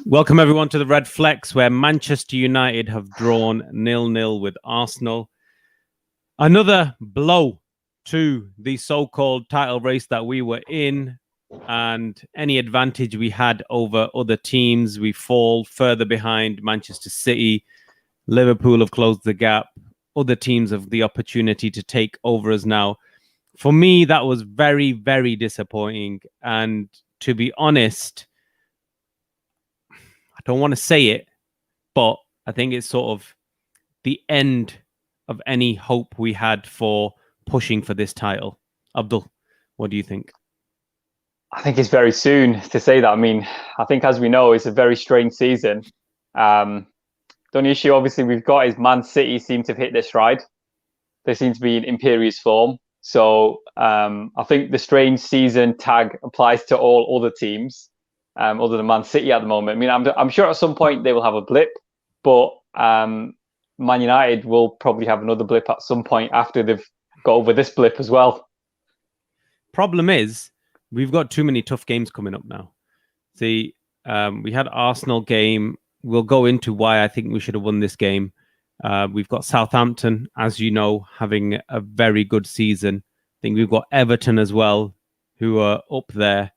Welcome everyone to the RedFlex, where Manchester United have drawn 0-0 with Arsenal. Another blow to the so-called title race that we were in, and any advantage we had over other teams, we fall further behind Manchester City. Liverpool have closed the gap. Other teams have the opportunity to take over us now. For me, that was very, very disappointing. And to be honest, I don't want to say it, but I think it's sort of the end of any hope we had for pushing for this title. Abdul, what do you think? I think it's very soon to say that. I mean, I think, as we know, it's a very strange season. The only issue, obviously, we've got is Man City seem to have hit their stride. They seem to be in imperious form. So I think the strange season tag applies to all other teams. Other than Man City at the moment. I mean, I'm sure at some point they will have a blip, but Man United will probably have another blip at some point after they've got over this blip as well. Problem is, we've got too many tough games coming up now. See, we had Arsenal game. We'll go into why I think we should have won this game. We've got Southampton, as you know, having a very good season. I think we've got Everton as well, who are up there.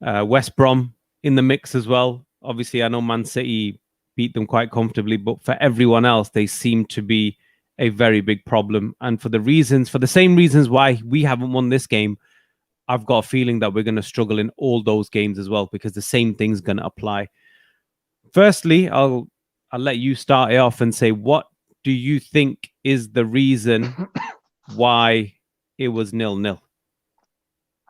West Brom in the mix as well. Obviously, I know Man City beat them quite comfortably, but for everyone else, they seem to be a very big problem. And for the same reasons why we haven't won this game, I've got a feeling that we're going to struggle in all those games as well, because the same thing's going to apply. Firstly, I'll let you start it off and say, what do you think is the reason why it was 0-0?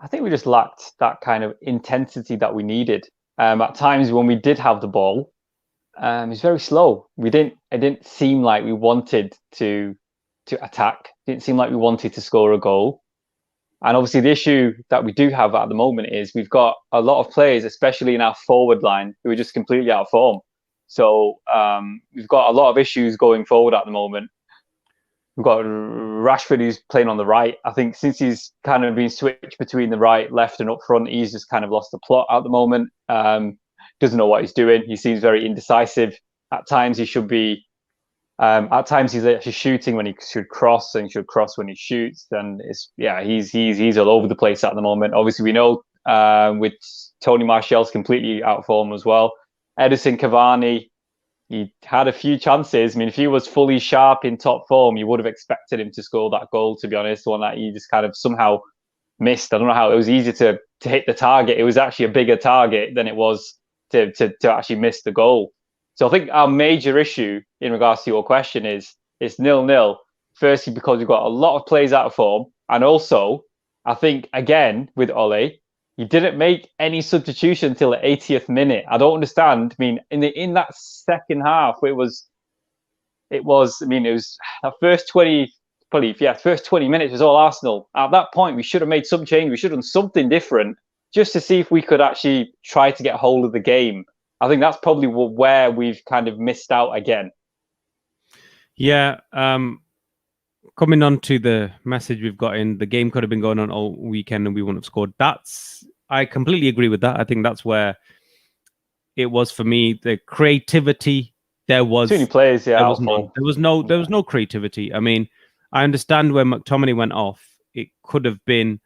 I think we just lacked that kind of intensity that we needed. At times when we did have the ball, it was very slow. It didn't seem like we wanted to attack. It didn't seem like we wanted to score a goal. And obviously the issue that we do have at the moment is we've got a lot of players, especially in our forward line, who are just completely out of form. So we've got a lot of issues going forward at the moment. We've got Rashford, who's playing on the right. I think since he's kind of been switched between the right, left, and up front, he's just kind of lost the plot at the moment. Doesn't know what he's doing. He seems very indecisive. At times, he should be. At times, he's actually shooting when he should cross, and he should cross when he shoots. And he's all over the place at the moment. Obviously, we know with Tony Martial's completely out of form as well. Edison Cavani. He had a few chances. I mean, if he was fully sharp in top form, you would have expected him to score that goal, to be honest. The one that he just kind of somehow missed. I don't know how it was easy to hit the target. It was actually a bigger target than it was to actually miss the goal. So I think our major issue in regards to your question is it's 0-0. Firstly, because we've got a lot of players out of form. And also, I think, again, with Ole, he didn't make any substitution until the 80th minute. I don't understand. I mean, in that second half, it was that first 20 minutes was all Arsenal. At that point, we should have made some change. We should have done something different just to see if we could actually try to get hold of the game. I think that's probably where we've kind of missed out again. Yeah. Coming on to the message we've got in, the game could have been going on all weekend and we wouldn't have scored. I completely agree with that. I think that's where it was for me. The creativity, there was too many players. Yeah, there was no creativity. I mean, I understand where McTominay went off. It could have been,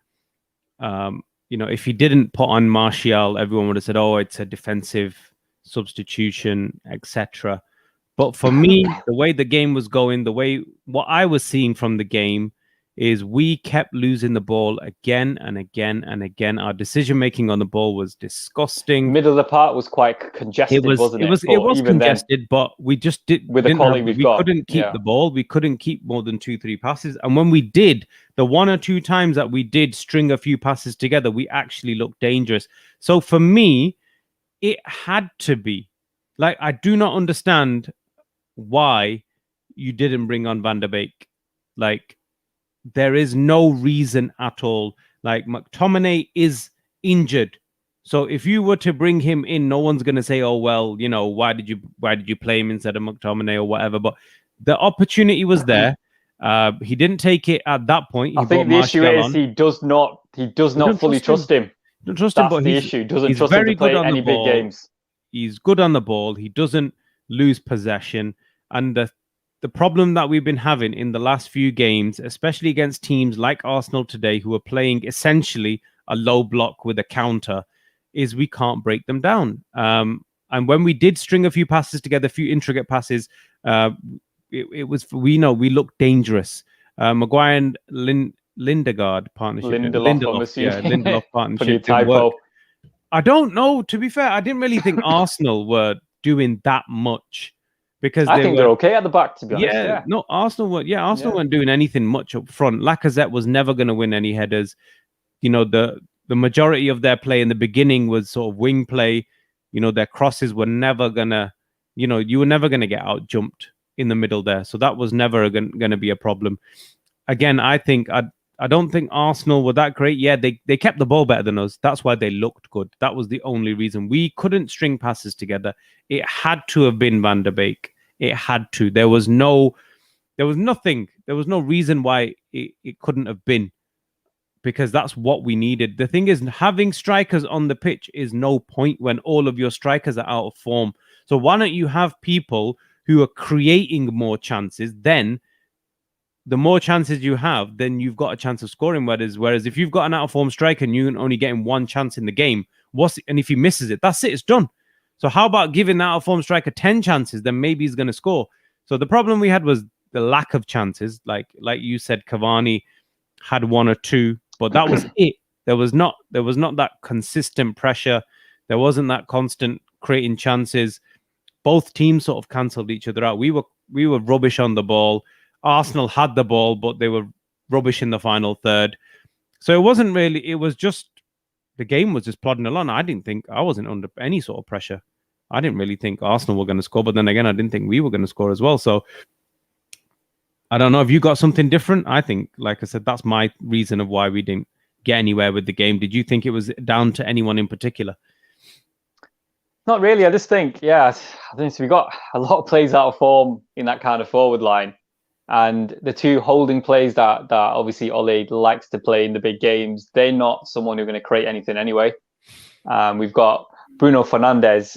if he didn't put on Martial, everyone would have said, "Oh, it's a defensive substitution, etc." But for me, the way the game was going, what I was seeing from the game is we kept losing the ball again and again and again. Our decision-making on the ball was disgusting. Middle of the park was quite congested, wasn't it? It was congested, but we just didn't. With the quality we couldn't keep the ball. We couldn't keep more than 2-3 passes. And when we did, the one or two times that we did string a few passes together, we actually looked dangerous. So for me, it had to be. Like, I do not understand why you didn't bring on Van der Beek. Like, there is no reason at all. Like, McTominay is injured, so if you were to bring him in, no one's going to say, "Oh well, why did you play him instead of McTominay or whatever." But the opportunity was there. He didn't take it at that point. I think the issue is he does not fully trust him. Don't trust him, but the issue. Doesn't trust him to play any big games. He's good on the ball. He doesn't lose possession. And the problem that we've been having in the last few games, especially against teams like Arsenal today, who are playing essentially a low block with a counter, is we can't break them down. And when we did string a few passes together, a few intricate passes, it was, we looked dangerous. Maguire and Lindegaard partnership. Lindelof, I'm assuming. Lindelof partnership Funny didn't work. typo. I don't know. To be fair, I didn't really think Arsenal were doing that much because I think they're okay at the back, to be honest. Yeah. No, Arsenal weren't doing anything much up front. Lacazette was never going to win any headers. You know, the majority of their play in the beginning was sort of wing play. You know, their crosses were never gonna, you were never gonna get out jumped in the middle there. So that was never going to be a problem. Again, I don't think Arsenal were that great. Yeah, they kept the ball better than us. That's why they looked good. That was the only reason. We couldn't string passes together. It had to have been Van der Beek. It had to. There was nothing. There was no reason why it couldn't have been, because that's what we needed. The thing is, having strikers on the pitch is no point when all of your strikers are out of form. So why don't you have people who are creating more chances? Then the more chances you have, then you've got a chance of scoring. Whereas if you've got an out of form striker and you're only getting one chance in the game, and if he misses it, that's it, it's done. So how about giving that out of form striker 10 chances? Then maybe he's going to score. So the problem we had was the lack of chances. Like you said, Cavani had one or two, but that was it. There was not that consistent pressure. There wasn't that constant creating chances. Both teams sort of cancelled each other out. We were rubbish on the ball. Arsenal had the ball, but they were rubbish in the final third. So it was just, the game was just plodding along. I wasn't under any sort of pressure. I didn't really think Arsenal were going to score, but then again, I didn't think we were going to score as well. So I don't know if you got something different. I think, like I said, that's my reason of why we didn't get anywhere with the game. Did you think it was down to anyone in particular? Not really. I just think, I think we got a lot of plays out of form in that kind of forward line. And the two holding plays that obviously Ole likes to play in the big games, they're not someone who's going to create anything anyway. We've got Bruno Fernandes.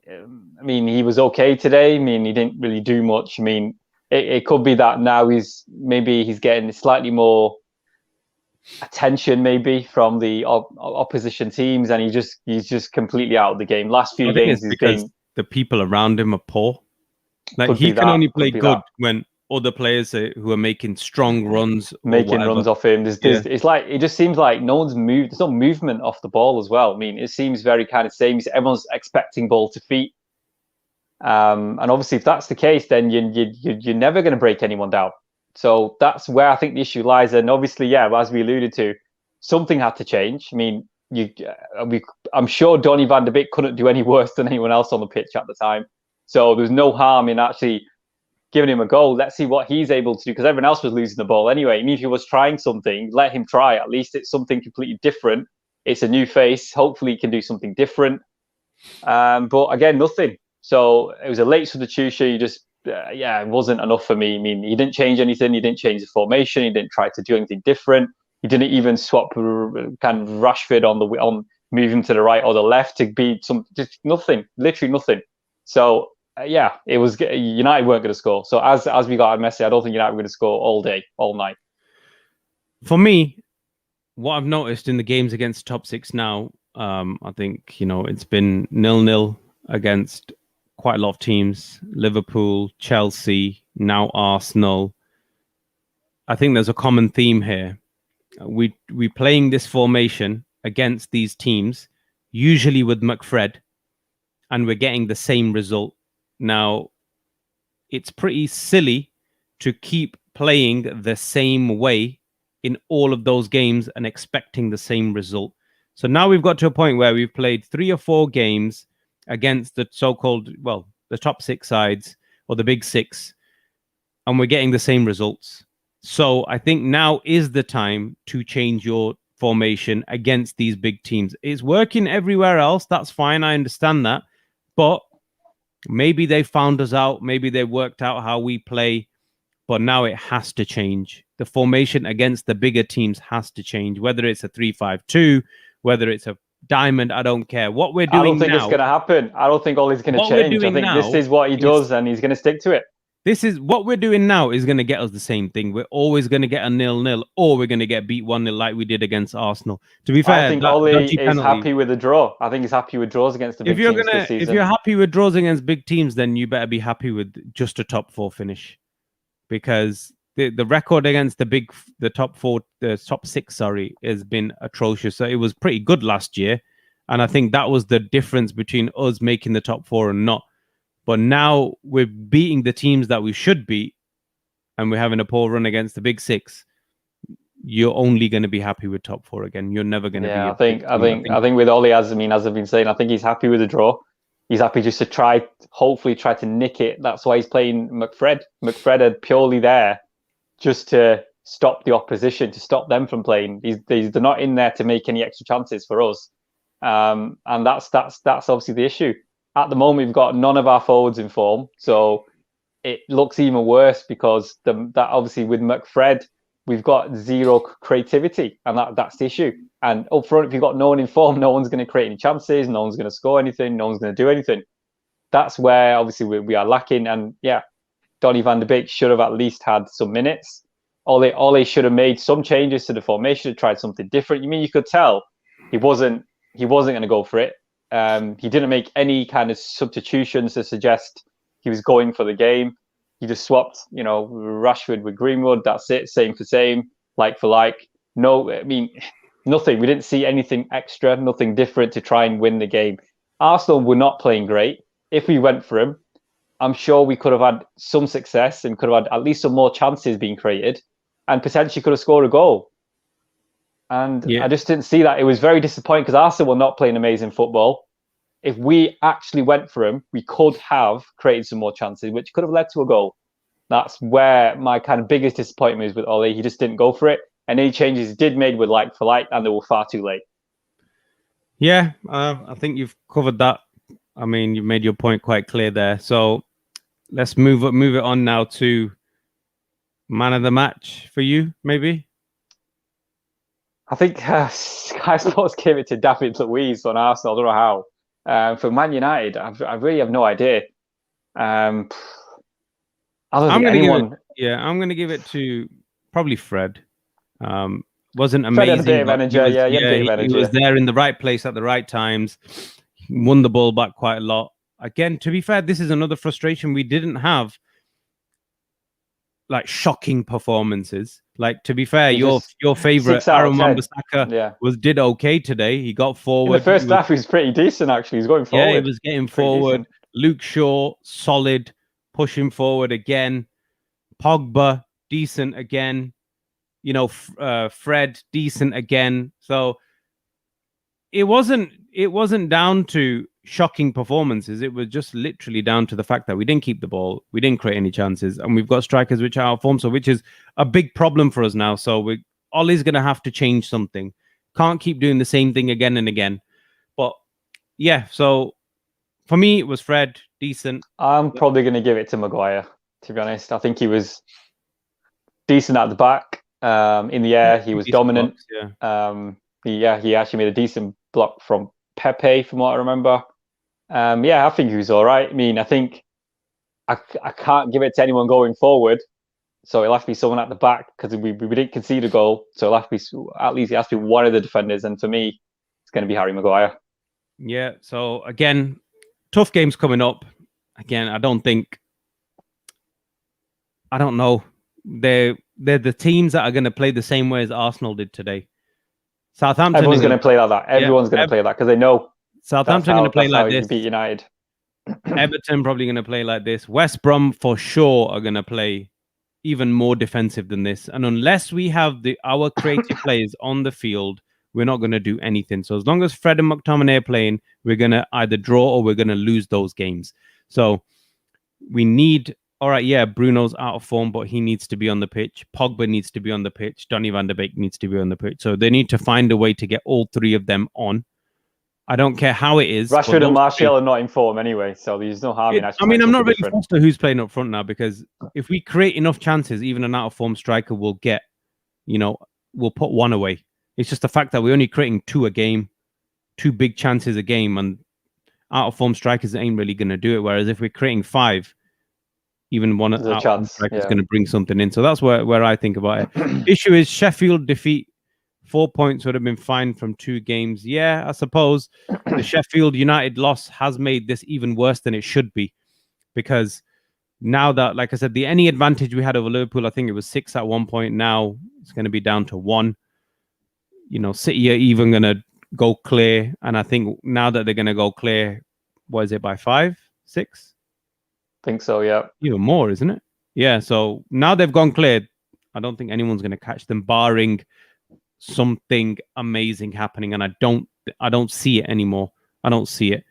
I mean, he was okay today. I mean, he didn't really do much. I mean, it could be that now he's getting slightly more attention maybe from the opposition teams, and he's just completely out of the game. Last few games, because the people around him are poor. Like, he can only play good when other players who are making strong runs, runs off him. It's like, it just seems like no one's moved. There's no movement off the ball as well. I mean, it seems very kind of same. Everyone's expecting ball to feet. And obviously, if that's the case, then you're never going to break anyone down. So that's where I think the issue lies. And obviously, as we alluded to, something had to change. I mean, I'm sure Donny van de Beek couldn't do any worse than anyone else on the pitch at the time. So there's no harm in actually giving him a go. Let's see what he's able to do, because everyone else was losing the ball anyway. I mean, if he was trying something, let him try. At least it's something completely different. It's a new face. Hopefully he can do something different. But again, nothing. So it was a late substitution. It wasn't enough for me. I mean, he didn't change anything. He didn't change the formation. He didn't try to do anything different. He didn't even swap kind of Rashford on move him to the right or the left to be just nothing, literally nothing. So it was, United weren't going to score. So as we got a message, I don't think United were going to score all day, all night. For me, what I've noticed in the games against top six now, I think, it's been 0-0 against quite a lot of teams: Liverpool, Chelsea, now Arsenal. I think there's a common theme here. We playing this formation against these teams, usually with McFred, and we're getting the same result. Now, it's pretty silly to keep playing the same way in all of those games and expecting the same result. So now we've got to a point where we've played 3 or 4 games against the so-called, the top 6 sides, or the big 6, and we're getting the same results. So I think now is the time to change your formation against these big teams. It's working everywhere else. That's fine. I understand that. But maybe they found us out. Maybe they worked out how we play. But now it has to change. The formation against the bigger teams has to change, whether it's a 3-5-2, whether it's a diamond. I don't care. What we're I doing don't think it's now, going to happen. I don't think Ollie's going to what we're change. I doing think now this is what he does, and he's going to stick to it. this is what we're doing now is going to get us the same thing. We're always going to get a 0-0, or we're going to get beat 1-0 like we did against Arsenal. To be fair, I think that Ollie dodgy is penalty. happy with the draw. I think he's happy with draws against the big teams this season. If you're happy with draws against big teams, then you better be happy with just a top 4 finish, because the record against the top 4, the top 6, sorry, has been atrocious. So it was pretty good last year, and I think that was the difference between us making the top 4 and not. But now we're beating the teams that we should beat, and we're having a poor run against the big 6. You're only going to be happy with top 4 again. You're never going to be. I think with Ollie, as I've been saying, I think he's happy with the draw. He's happy just to hopefully try to nick it. That's why he's playing McFred. McFred are purely there just to stop the opposition, to stop them from playing. They're not in there to make any extra chances for us, and that's obviously the issue. At the moment, we've got none of our forwards in form, so it looks even worse because that obviously with McFred, we've got zero creativity, and that's the issue. And up front, if you've got no one in form, no one's going to create any chances, no one's going to score anything, no one's going to do anything. That's where obviously we are lacking. And yeah, Donny van de Beek should have at least had some minutes. Ole should have made some changes to the formation, tried something different. You could tell he wasn't going to go for it. He didn't make any kind of substitutions to suggest he was going for the game. He just swapped, Rashford with Greenwood. That's it, same for same, like for like. No, nothing. We didn't see anything extra, nothing different to try and win the game. Arsenal were not playing great. If we went for him, I'm sure we could have had some success and could have had at least some more chances being created, and potentially could have scored a goal. And I just didn't see that. It was very disappointing because Arsenal were not playing amazing football. If we actually went for him, we could have created some more chances, which could have led to a goal. That's where my kind of biggest disappointment is with Ole. He just didn't go for it. And any changes he did made were like for like, and they were far too late. Yeah, I think you've covered that. You've made your point quite clear there. So let's move it on now to man of the match for you, maybe. I think Sky Sports gave it to David Luiz on Arsenal. I don't know how. For Man United, I really have no idea. I'm going to give it to probably Fred. Wasn't amazing. Fred had a bit of energy. He was there in the right place at the right times. Won the ball back quite a lot. Again, to be fair, this is another frustration. We didn't have like shocking performances. Like, to be fair, your favorite Aaron Wan-Bissaka did okay today. He got forward. In the first half, he was pretty decent actually. He's going forward. Yeah, he was getting forward. Decent. Luke Shaw, solid, pushing forward again. Pogba, decent again. Fred, decent again. So it wasn't down to shocking performances. It was just literally down to the fact that we didn't keep the ball, we didn't create any chances, and we've got strikers which are out of form, so which is a big problem for us now. So Ollie's going to have to change something. Can't keep doing the same thing again and again. But yeah, so for me, it was Fred, decent. I'm probably going to give it to Maguire, to be honest. I think he was decent at the back. In the air, he was dominant. Blocks, he actually made a decent block from Pepe, from what I remember. I think he was all right. I think I can't give it to anyone going forward, so it'll have to be someone at the back because we didn't concede a goal. So it'll have to be, at least it has to be one of the defenders, and for me, it's going to be Harry Maguire. Yeah. So again, tough games coming up. Again, I don't know. They're the teams that are going to play the same way as Arsenal did today. Southampton. Everyone's going to play like that. Everyone's going to play like that because they know Southampton going to play like this. Beat United. Everton probably going to play like this. West Brom for sure are going to play even more defensive than this. And unless we have our creative players on the field, we're not going to do anything. So as long as Fred and McTominay are playing, we're going to either draw or we're going to lose those games. So we need. All right, yeah, Bruno's out of form, but he needs to be on the pitch. Pogba needs to be on the pitch. Donny van de Beek needs to be on the pitch. So they need to find a way to get all three of them on. I don't care how it is. Rashford and Martial are not in form anyway, so there's no harm in actually. I'm not really fussed who's playing up front now, because if we create enough chances, even an out of form striker will get, we'll put one away. It's just the fact that we're only creating 2 a game. two big chances a game, and out of form strikers ain't really going to do it. Whereas if we're creating 5, even one out of form striker is going to bring something in. So that's where I think about it. Issue is Sheffield defeat. 4 points would have been fine from 2 games. Yeah, I suppose the Sheffield United loss has made this even worse than it should be, because now that, like I said, the any advantage we had over Liverpool, I think it was 6 at one point. Now it's going to be down to 1. You know, City are even going to go clear, and I think now that they're going to go clear, what is it, by 5, 6? Think so, yeah. Even more, isn't it? Yeah. So now they've gone clear. I don't think anyone's going to catch them, barring something amazing happening, and I don't see it anymore. I don't see it.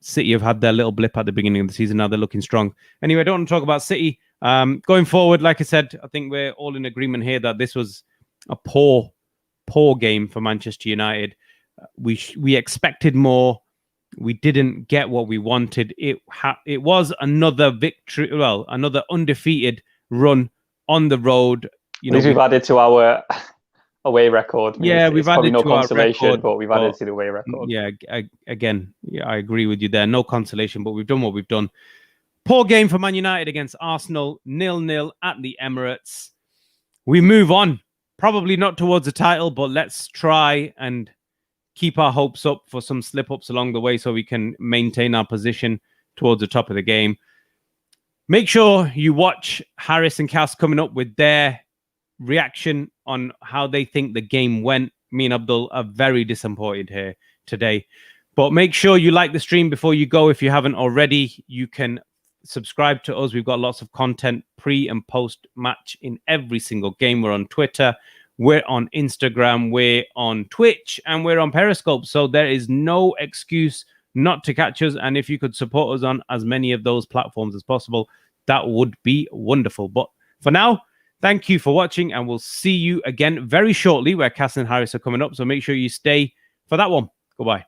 City have had their little blip at the beginning of the season. Now they're looking strong. Anyway, I don't want to talk about City. Going forward, like I said, I think we're all in agreement here that this was a poor game for Manchester United. We expected more. We didn't get what we wanted. It was another victory, well, another undefeated run on the road. You know, we've added to our away record. Yeah, we've added no to our record, but we've added to the away record. Yeah, again, I agree with you there. No consolation, but we've done what we've done. Poor game for Man United against Arsenal, 0-0 at the Emirates. We move on. Probably not towards the title, but let's try and keep our hopes up for some slip-ups along the way so we can maintain our position towards the top of the game. Make sure you watch Harris and Cass coming up with their reaction on how they think the game went. Me and Abdul are very disappointed here today. But make sure you like the stream before you go. If you haven't already, you can subscribe to us. We've got lots of content pre and post match in every single game. We're on Twitter, we're on Instagram, we're on Twitch, and we're on Periscope. So there is no excuse not to catch us. And if you could support us on as many of those platforms as possible, that would be wonderful. But for now, thank you for watching, and we'll see you again very shortly where Cass and Harris are coming up. So make sure you stay for that one. Goodbye.